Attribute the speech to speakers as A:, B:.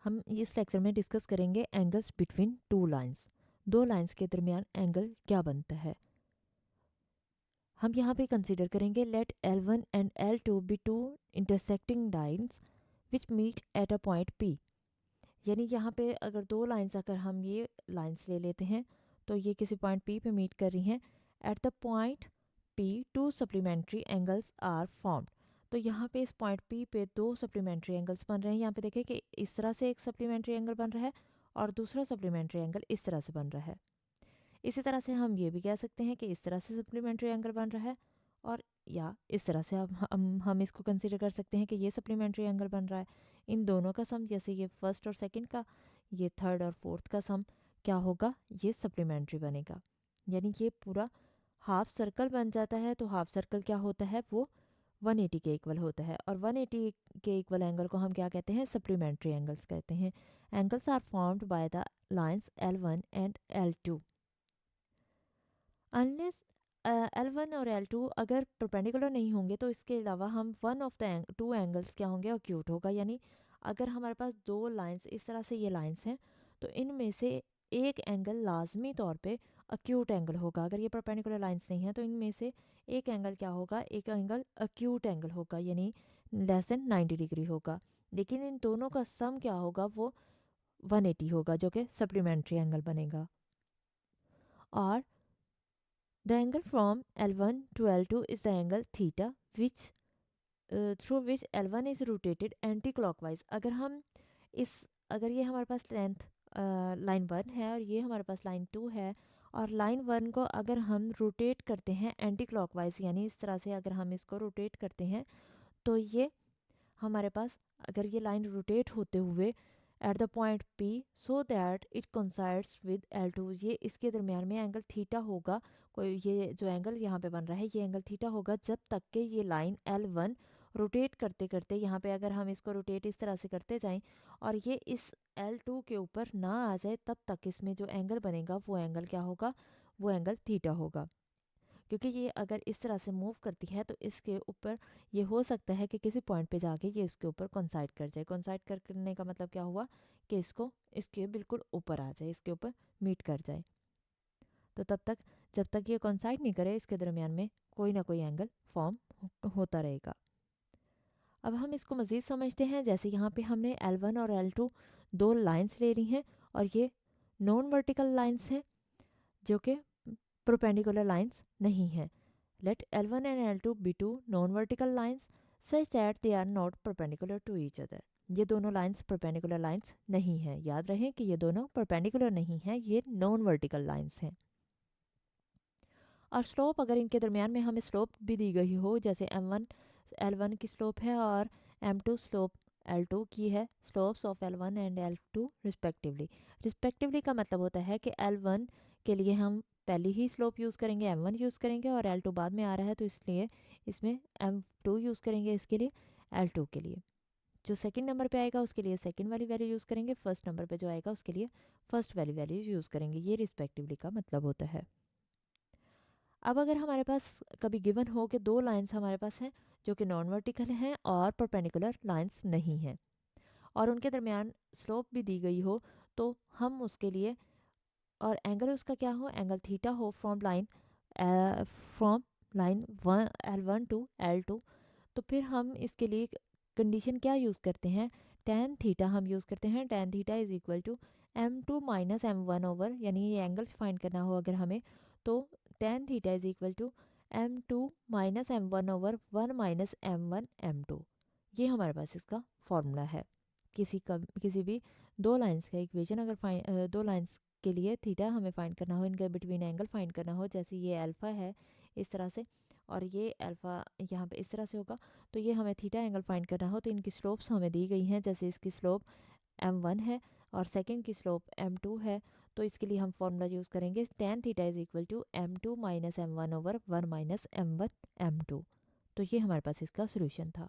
A: हम इस लेक्चर में डिस्कस करेंगे एंगल्स बिटवीन टू लाइंस। दो लाइंस के दरमियान एंगल क्या बनता है। हम यहाँ पे कंसीडर करेंगे let L1 and L2 be two intersecting lines which meet at a point P। यानी यहाँ पे अगर दो लाइंस, अगर हम ये लाइंस ले लेते हैं तो ये किसी पॉइंट P पे मीट कर रही हैं। At the point P two supplementary angles are formed. तो यहाँ पे इस पॉइंट P पे दो सप्लीमेंट्री एंगल्स बन रहे हैं। यहाँ पे देखें कि इस तरह से एक सप्लीमेंट्री एंगल बन रहा है और दूसरा सप्लीमेंट्री एंगल इस तरह से बन रहा है। इसी तरह से हम ये भी कह सकते हैं कि इस तरह से सप्लीमेंट्री एंगल बन रहा है, और या इस तरह से हम इसको कंसीडर कर सकते हैं कि ये सप्लीमेंट्री एंगल बन रहा है। इन दोनों का सम, जैसे ये फर्स्ट और सेकंड का, ये थर्ड और फोर्थ का सम क्या होगा, ये सप्लीमेंट्री बनेगा। यानी ये पूरा हाफ सर्कल बन जाता है। तो हाफ सर्कल क्या होता है, वो 180 के इक्वल होता है, और 180 के इक्वल एंगल को हम क्या कहते हैं, सप्लीमेंट्री एंगल्स कहते हैं। Angles are formed by the lines L1 and L2 unless L1 और L2 अगर परपेंडिकुलर नहीं होंगे तो इसके अलावा हम one of the two angles क्या होंगे, अक्यूट होगा। यानी अगर हमारे पास दो लाइंस, इस तरह से ये लाइंस हैं, तो इनमें से एक एंगल लाजमी तौर पे अक्यूट एंगल होगा। अगर ये परपेंडिकुलर लाइंस नहीं है तो इनमें से एक एंगल क्या होगा, एक एंगल अक्यूट एंगल होगा, यानी लेस देन 90 डिग्री होगा। लेकिन इन दोनों का सम क्या होगा, वो 180 होगा, जो कि सप्लीमेंट्री एंगल बनेगा। और the angle from L1 to L2 is the angle theta which through which L1 is rotated anti-clockwise। अगर ये हमारे पास लेंथ लाइन 1 है और ये हमारे पास लाइन 2 है, और लाइन 1 को अगर हम रोटेट करते हैं एंटी क्लॉकवाइज, यानी इस तरह से अगर हम इसको रोटेट करते हैं, तो ये हमारे पास, अगर ये लाइन रोटेट होते हुए eight the point P so that it coincides with L2, ये इसके दरमियान में एंगल थीटा होगा। कोई ये जो एंगल यहाँ पे बन रहा है, ये एंगल थीटा होगा जब तक कि ये लाइन L1 रोटेट करते करते, यहाँ पे अगर हम इसको रोटेट इस तरह से करते जाएं और ये इस L2 के ऊपर ना आ जाए, तब तक इसमें जो एंगल बनेगा वो एंगल क्या होगा, वो एंगल थीटा होगा। क्योंकि ये अगर इस तरह से मूव करती है तो इसके ऊपर ये हो सकता है कि किसी पॉइंट पे जाके ये इसके ऊपर कोइंसाइड कर जाए। कोइंसाइड करने का मतलब क्या हुआ कि इसको इसके बिल्कुल ऊपर आ जाए, इसके ऊपर मीट कर जाए। तो तब तक, जब तक ये कोइंसाइड नहीं करे, इसके दरमियान में कोई ना कोई एंगल फॉर्म होता रहेगा। अब हम इसको मज़ीद समझते हैं। जैसे यहाँ पे हमने L1 और L2 दो लाइंस ले ली हैं, और ये नॉन वर्टिकल लाइंस हैं जो कि परपेंडिकुलर लाइंस नहीं है। Let L1 and L2 be two non-vertical lines such that they are not perpendicular to each other। ये दोनों लाइंस परपेंडिकुलर लाइंस नहीं है। याद रहे कि ये दोनों परपेंडिकुलर नहीं है, ये नॉन वर्टिकल लाइंस हैं। और स्लोप, अगर इनके दरमियान में हमें स्लोप भी दी गई हो, जैसे M1 L1 की स्लोप है और M2 स्लोप L2 की है, slopes of L1 and L2 respectively का मतलब होता है कि L1 के लिए हम पहले ही स्लोप यूज़ करेंगे, M1 यूज़ करेंगे, और L2 बाद में आ रहा है तो इसलिए इसमें M2 यूज़ करेंगे, इसके लिए L2 के लिए। जो सेकंड नंबर पे आएगा उसके लिए सेकंड वाली वैल्यू यूज़ करेंगे, फर्स्ट नंबर पे जो आएगा उसके लिए फर्स्ट वाली वैल्यू यूज़ करेंगे। ये रिस्पेक्टिवली का मतलब होता है। अब अगर हमारे पास कभी गिवन हो कि दो लाइंस हमारे पास हैं जो कि नॉन वर्टिकल हैं और परपेंडिकुलर लाइंस नहीं हैं, और उनके दरमियान स्लोप भी दी गई हो, तो हम उसके लिए, और एंगल उसका क्या हो, एंगल थीटा हो from line L1 to L2, तो फिर हम इसके लिए कंडीशन क्या यूज़ करते हैं, टेन थीटा हम यूज़ करते हैं। Tan theta is equal to M2 minus M1 over, यानी ये एंगल फाइंड करना हो अगर हमें, तो tan theta is equal to M2 minus M1 over 1 minus M1 M2। ये हमारे पास इसका फॉर्मूला है। किसी भी दो लाइंस का इक्वेशन, अगर दो लाइंस के लिए थीटा हमें फाइंड करना हो, इनके बिटवीन एंगल फाइंड करना हो, जैसे ये अल्फ़ा है इस तरह से और ये अल्फ़ा यहाँ पे इस तरह से होगा, तो ये हमें थीटा एंगल फाइंड करना हो, तो इनकी स्लोप्स हमें दी गई हैं। जैसे इसकी स्लोप M1 है और सेकंड की स्लोप M2 है, तो इसके लिए हम फॉर्मूला यूज़ करेंगे tan theta is equal to M2 minus M1 over 1 minus M1 M2। तो ये हमारे पास इसका सोल्यूशन था।